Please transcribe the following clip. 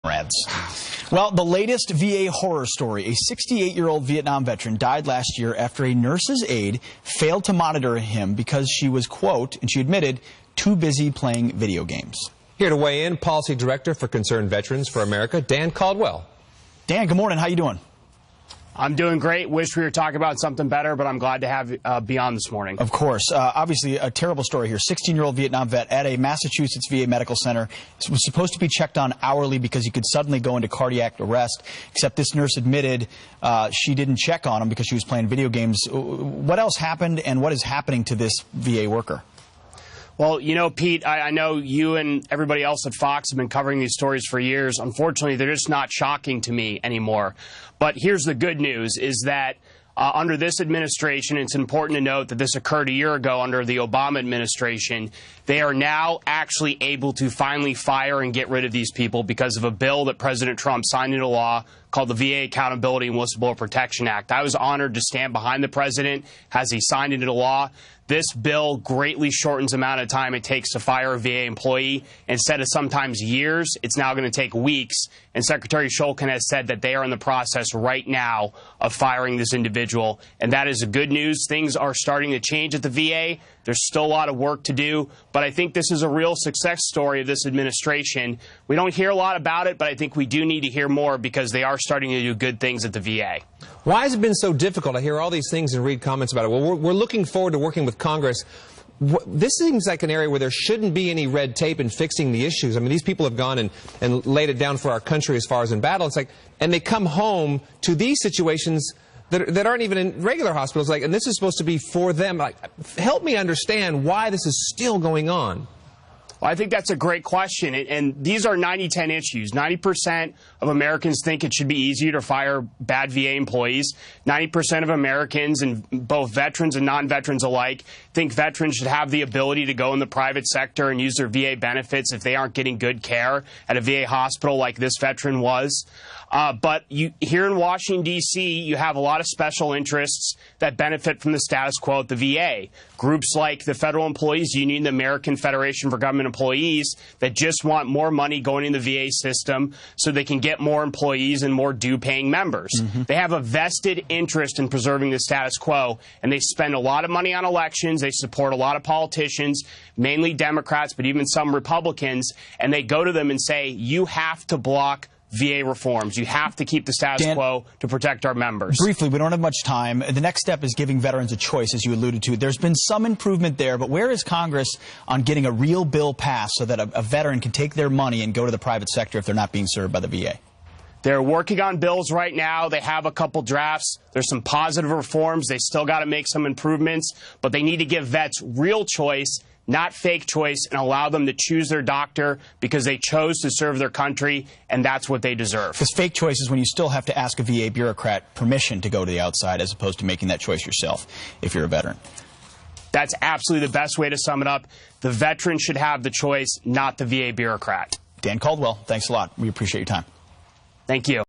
Ads. Well, the latest VA horror story. A 68-year-old Vietnam veteran died last year after a nurse's aide failed to monitor him because she was, quote, and she admitted, too busy playing video games. Here to weigh in, Policy Director for Concerned Veterans for America, Dan Caldwell. Dan, good morning. How you doing? I'm doing great. Wish we were talking about something better, but I'm glad to have be on this morning. Of course. Obviously, a terrible story here. 16-year-old Vietnam vet at a Massachusetts VA medical center was supposed to be checked on hourly because he could suddenly go into cardiac arrest, except this nurse admitted she didn't check on him because she was playing video games. What else happened, and what is happening to this VA worker? Well, you know, Pete, I know you and everybody else at Fox have been covering these stories for years. Unfortunately, they're just not shocking to me anymore. But here's the good news, is that under this administration, it's important to note that this occurred a year ago under the Obama administration. They are now actually able to finally fire and get rid of these people because of a bill that President Trump signed into law called the VA Accountability and Whistleblower Protection Act. I was honored to stand behind the president as he signed it into law. This bill greatly shortens the amount of time it takes to fire a VA employee. Instead of sometimes years, it's now going to take weeks. And Secretary Shulkin has said that they are in the process right now of firing this individual. And that is good news. Things are starting to change at the VA. There's still a lot of work to do, but I think this is a real success story of this administration. We don't hear a lot about it, but I think we do need to hear more because they are starting to do good things at the VA. Why has it been so difficult? I hear all these things and read comments about it. Well, we're looking forward to working with Congress. This seems like an area where there shouldn't be any red tape in fixing the issues. I mean, these people have gone and laid it down for our country as far as in battle. It's like, and they come home to these situations that aren't even in regular hospitals, and this is supposed to be for them. Like, help me understand why this is still going on. Well, I think that's a great question, and these are 90-10 issues. 90% of Americans think it should be easier to fire bad VA employees. 90% of Americans, and both veterans and non-veterans alike, think veterans should have the ability to go in the private sector and use their VA benefits if they aren't getting good care at a VA hospital like this veteran was. But here in Washington, D.C., you have a lot of special interests that benefit from the status quo at the VA. Groups like the Federal Employees Union, the American Federation for Government Employees, that just want more money going in the VA system so they can get more employees and more due-paying members. They have a vested interest in preserving the status quo, and they spend a lot of money on elections. They support a lot of politicians, mainly Democrats, but even some Republicans, and they go to them and say, you have to block VA reforms. You have to keep the status quo to protect our members. Briefly, we don't have much time. The next step is giving veterans a choice, as you alluded to. There's been some improvement there, but where is Congress on getting a real bill passed so that a veteran can take their money and go to the private sector if they're not being served by the VA? They're working on bills right now. They have a couple drafts. There's some positive reforms. They still got to make some improvements, but they need to give vets real choice, not fake choice, and allow them to choose their doctor because they chose to serve their country, and that's what they deserve. Because fake choice is when you still have to ask a VA bureaucrat permission to go to the outside as opposed to making that choice yourself if you're a veteran. That's absolutely the best way to sum it up. The veteran should have the choice, not the VA bureaucrat. Dan Caldwell, thanks a lot. We appreciate your time. Thank you.